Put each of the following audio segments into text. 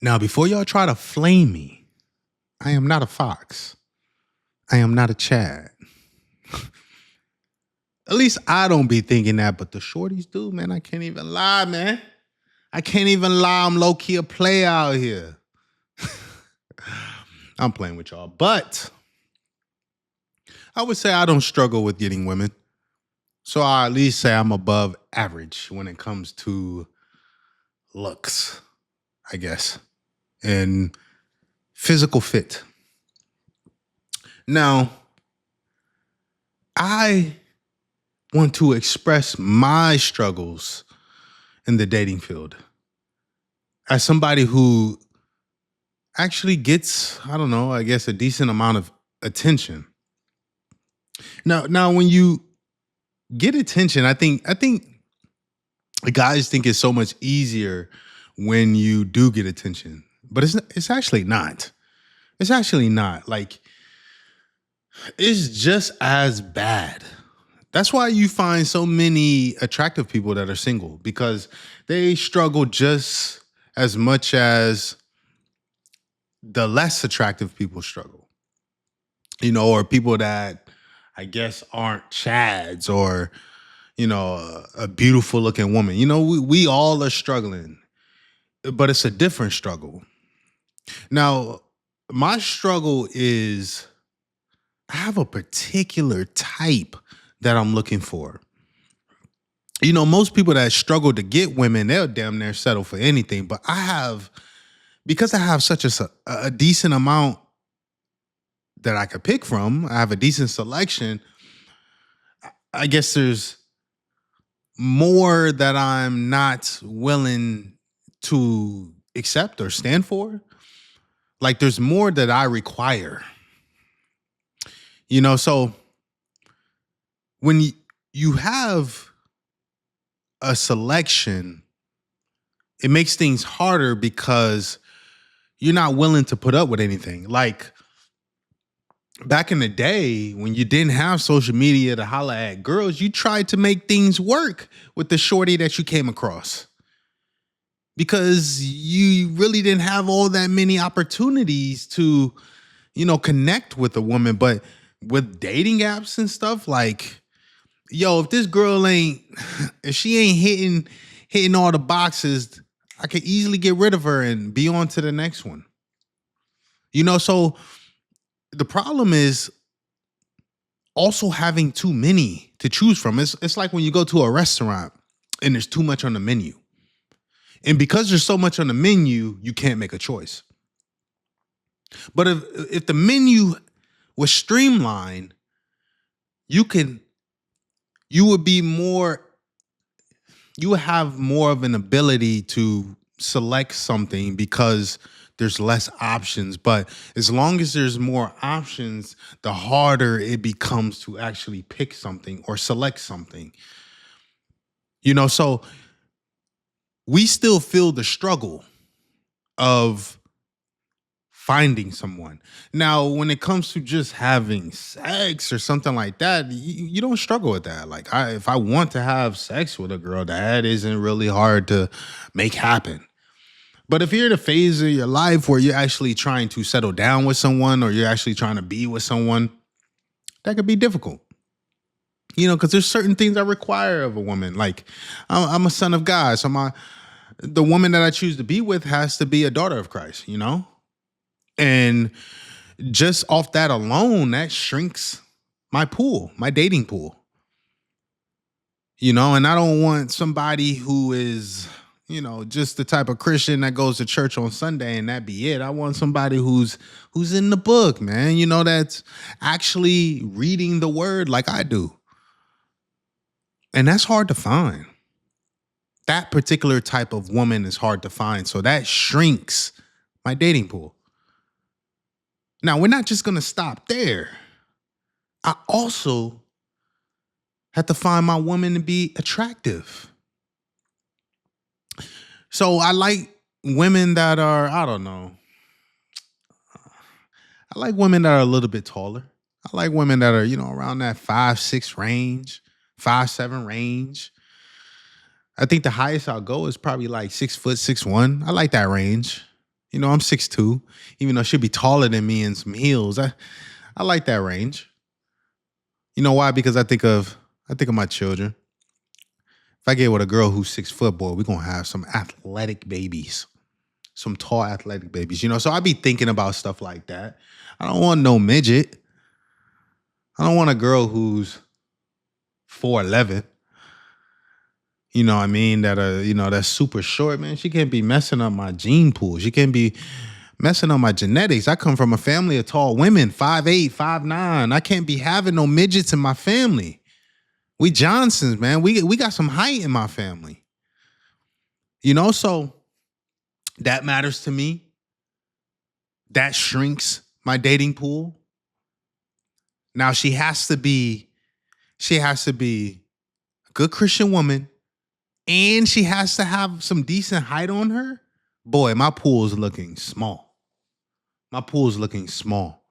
Now, before y'all try to flame me, I am not a fox. I am not a Chad. At least I don't be thinking that, but the shorties do, man. I can't even lie, man. I can't even lie. I'm low key a play out here. I'm playing with y'all, but I would say I don't struggle with getting women. So I at least say I'm above average when it comes to looks, I guess, and physical fit. Now, I want to express my struggles in the dating field as somebody who actually gets, I don't know, I guess a decent amount of attention. Now when you get attention, I think guys think it's so much easier when you do get attention. But it's actually not. It's actually not. Like it's just as bad. That's why you find so many attractive people that are single because they struggle just as much as the less attractive people struggle. Or people that I guess aren't chads or, a beautiful looking woman. We all are struggling, but it's a different struggle. Now, my struggle is I have a particular type that I'm looking for. Most people that struggle to get women, they'll damn near settle for anything. But because I have such a decent amount that I could pick from, I have a decent selection. I guess there's more that I'm not willing to accept or stand for. Like there's more that I require. So when you have a selection, it makes things harder because you're not willing to put up with anything. Like back in the day when you didn't have social media to holla at girls, you tried to make things work with the shorty that you came across because you really didn't have all that many opportunities to, connect with a woman. But with dating apps and stuff, like, yo, if this girl if she ain't hitting all the boxes, I could easily get rid of her and be on to the next one. So the problem is also having too many to choose from. It's like when you go to a restaurant and there's too much on the menu. And because there's so much on the menu, you can't make a choice. But if the menu was streamlined, you would be more, you would have more of an ability to select something because there's less options. But as long as there's more options, the harder it becomes to actually pick something or select something. So we still feel the struggle of finding someone. Now, when it comes to just having sex or something like that, you don't struggle with that. Like if I want to have sex with a girl, that isn't really hard to make happen. But if you're in a phase of your life where you're actually trying to settle down with someone or you're actually trying to be with someone, that could be difficult. Because there's certain things I require of a woman. Like I'm a son of God, so the woman that I choose to be with has to be a daughter of Christ. And just off that alone, that shrinks my pool, my dating pool. And I don't want somebody who is, just the type of Christian that goes to church on Sunday and that be it. I want somebody who's in the book, man, that's actually reading the word like I do. And that's hard to find. That particular type of woman is hard to find. So that shrinks my dating pool. Now, we're not just going to stop there. I also have to find my woman to be attractive. So I like women that are, I don't know. I like women that are a little bit taller. I like women that are, around that 5'6" range, 5'7" range. I think the highest I'll go is probably like 6'6'1". I like that range. I'm 6'2", even though she'll be taller than me in some heels. I like that range. You know why? Because I think of my children. If I get with a girl who's 6 foot, boy, we're gonna have some athletic babies. Some tall athletic babies. So I be thinking about stuff like that. I don't want no midget. I don't want a girl who's 4'11". You know what I mean? That's super short, man. She can't be messing up my gene pool. She can't be messing up my genetics. I come from a family of tall women, 5'8", 5'9". I can't be having no midgets in my family. We Johnsons, man. We got some height in my family. So that matters to me. That shrinks my dating pool. Now she has to be a good Christian woman, and she has to have some decent height on her. Boy, my pool is looking small. My pool is looking small.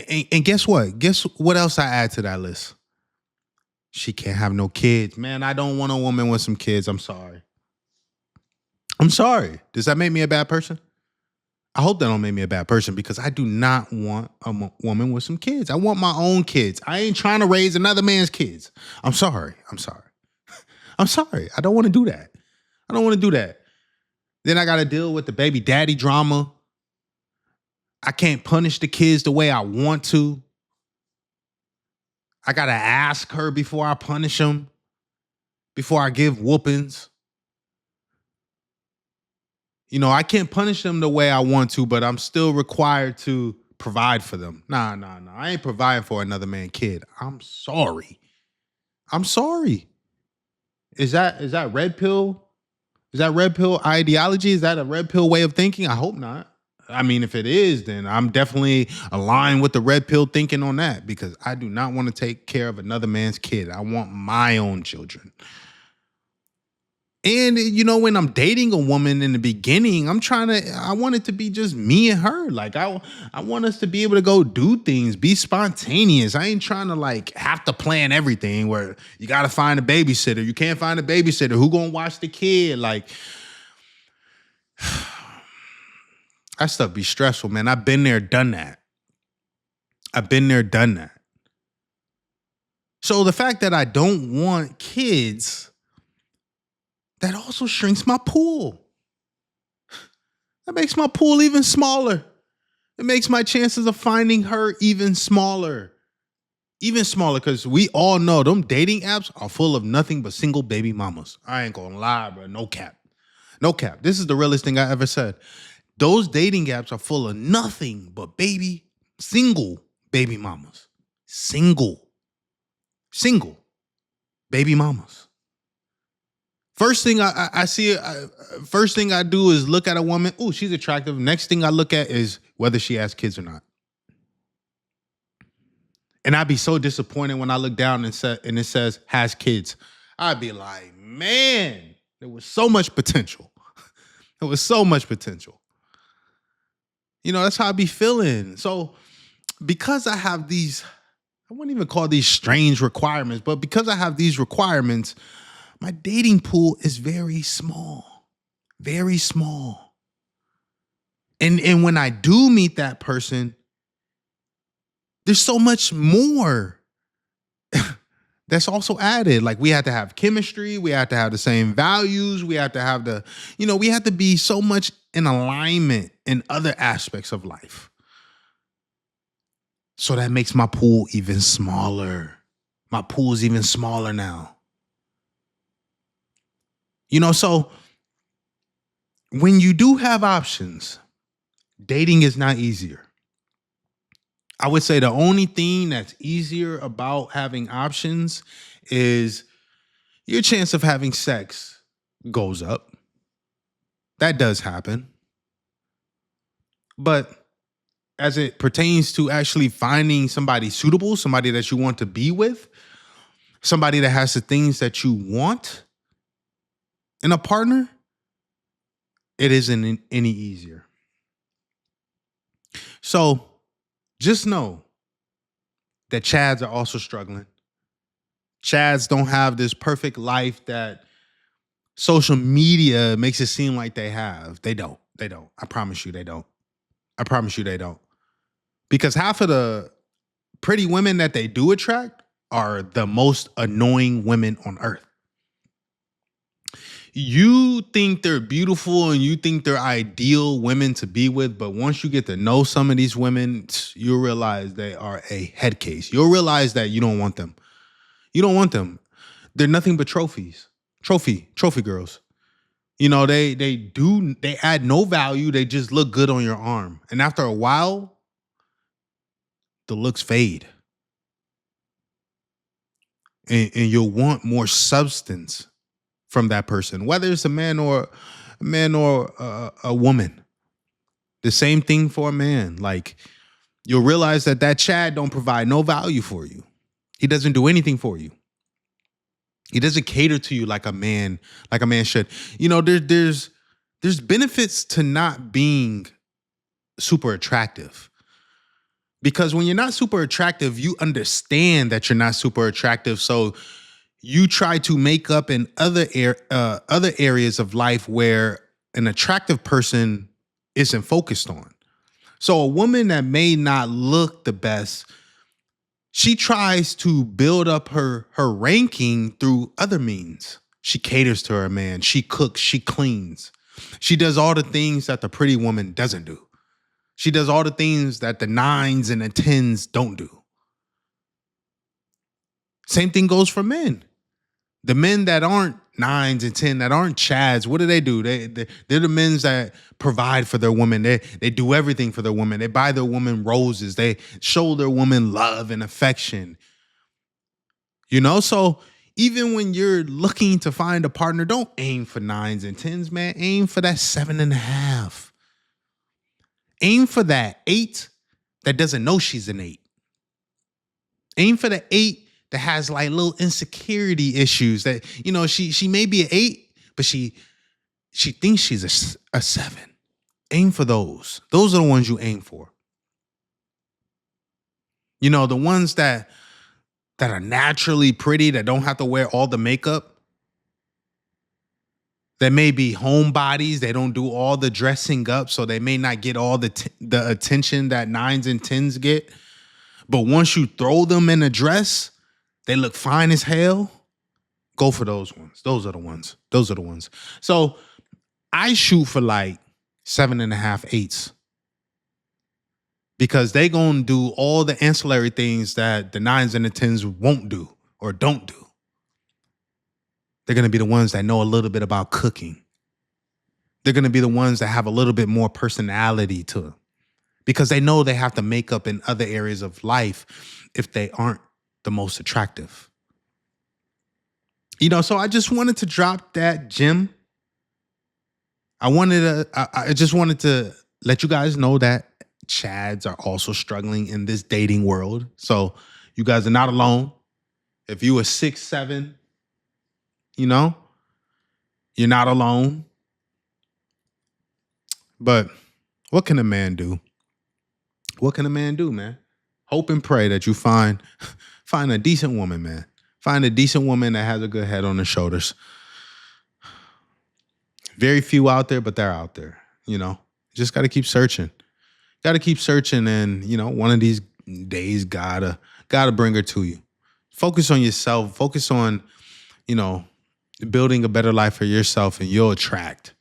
And guess what? Guess what else I add to that list? She can't have no kids. Man, I don't want a woman with some kids. I'm sorry. I'm sorry. Does that make me a bad person? I hope that don't make me a bad person, because I do not want a woman with some kids. I want my own kids. I ain't trying to raise another man's kids. I'm sorry. I'm sorry. I'm sorry. I don't want to do that. I don't want to do that. Then I got to deal with the baby daddy drama. I can't punish the kids the way I want to. I got to ask her before I punish them, before I give whoopings. I can't punish them the way I want to, but I'm still required to provide for them. Nah. I ain't providing for another man's kid. I'm sorry. I'm sorry. Is that red pill? Is that red pill ideology? Is that a red pill way of thinking? I hope not. I mean, if it is, then I'm definitely aligned with the red pill thinking on that, because I do not want to take care of another man's kid. I want my own children. And when I'm dating a woman in the beginning, I want it to be just me and her. Like I want us to be able to go do things, be spontaneous. I ain't trying to have to plan everything where you got to find a babysitter. You can't find a babysitter. Who gonna watch the kid? That stuff be stressful, man. I've been there, done that. So the fact that I don't want kids, that also shrinks my pool. That makes my pool even smaller. It makes my chances of finding her even smaller. Even smaller, because we all know them dating apps are full of nothing but single baby mamas. I ain't gonna lie, bro. No cap. No cap. This is the realest thing I ever said. Those dating apps are full of nothing but single baby mamas. Single baby mamas. First thing I see, first thing I do is look at a woman. Oh, she's attractive. Next thing I look at is whether she has kids or not. And I'd be so disappointed when I look down and it says has kids. I'd be like, man, there was so much potential. There was so much potential. That's how I be feeling. So because I have these, I wouldn't even call these strange requirements, but because I have these requirements, my dating pool is very small, very small. And when I do meet that person, there's so much more that's also added. Like, we have to have chemistry. We have to have the same values. We have to have we have to be so much in alignment in other aspects of life. So that makes my pool even smaller. My pool is even smaller now. So when you do have options, dating is not easier. I would say the only thing that's easier about having options is your chance of having sex goes up. That does happen. But as it pertains to actually finding somebody suitable, somebody that you want to be with, somebody that has the things that you want in a partner, it isn't any easier. So just know that Chads are also struggling. Chads don't have this perfect life that social media makes it seem like they have. They don't. They don't. I promise you they don't. I promise you they don't. Because half of the pretty women that they do attract are the most annoying women on earth. You think they're beautiful and you think they're ideal women to be with, but once you get to know some of these women, you'll realize they are a head case. You'll realize that you don't want them. You don't want them. They're nothing but trophies. Trophy girls. They add no value. They just look good on your arm. And after a while, the looks fade. And you'll want more substance from that person, whether it's a man or a woman. The same thing for a man. Like, you'll realize that Chad don't provide no value for you. He doesn't do anything for you. He doesn't cater to you like a man should. There's benefits to not being super attractive. Because when you're not super attractive, you understand that you're not super attractive. So you try to make up in other areas of life where an attractive person isn't focused on. So a woman that may not look the best, she tries to build up her ranking through other means. She caters to her man. She cooks. She cleans. She does all the things that the pretty woman doesn't do. She does all the things that the 9s and the 10s don't do. Same thing goes for men. The men that aren't 9s and 10s, that aren't Chads, what do? They're the men that provide for their women. They do everything for their women. They buy their woman roses. They show their woman love and affection. So even when you're looking to find a partner, don't aim for 9s and 10s, man. Aim for that 7.5. Aim for that 8 that doesn't know she's an 8. Aim for the 8 that has like little insecurity issues that, she may be an 8, but she thinks she's a 7. Aim for those. Those are the ones you aim for. The ones that are naturally pretty, that don't have to wear all the makeup. That may be homebodies. They don't do all the dressing up, so they may not get all the attention that 9s and 10s get. But once you throw them in a dress, they look fine as hell. Go for those ones. Those are the ones. So I shoot for like 7.5, 8s. Because they gonna do all the ancillary things that the 9s and the 10s won't do or don't do. They're going to be the ones that know a little bit about cooking. They're going to be the ones that have a little bit more personality to them because they know they have to make up in other areas of life if they aren't the most attractive. So I just wanted to drop that gem. I just wanted to let you guys know that Chads are also struggling in this dating world. So you guys are not alone. If you were 6, 7, you're not alone. But what can a man do? What can a man do, man? Hope and pray that you find a decent woman, man. Find a decent woman that has a good head on her shoulders. Very few out there, but they're out there, Just got to keep searching. Got to keep searching, and, one of these days, gotta bring her to you. Focus on yourself. Focus on, building a better life for yourself, and you'll attract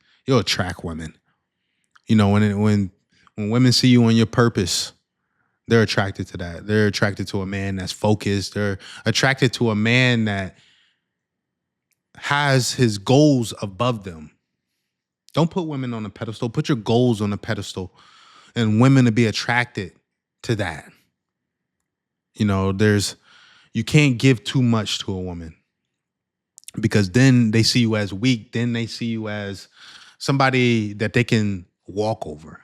women. When women see you on your purpose, they're attracted to that. They're attracted to a man that's focused. They're attracted to a man that has his goals above them. Don't put women on a pedestal. Put your goals on a pedestal, and women to be attracted to that. You can't give too much to a woman. Because then they see you as weak. Then they see you as somebody that they can walk over.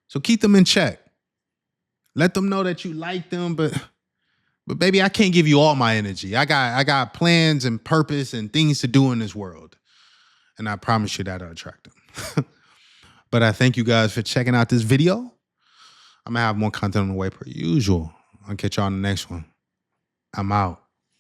So keep them in check. Let them know that you like them, but baby, I can't give you all my energy. I got plans and purpose and things to do in this world. And I promise you that I'll attract them. But I thank you guys for checking out this video. I'm gonna have more content on the way per usual. I'll catch y'all on the next one. I'm out.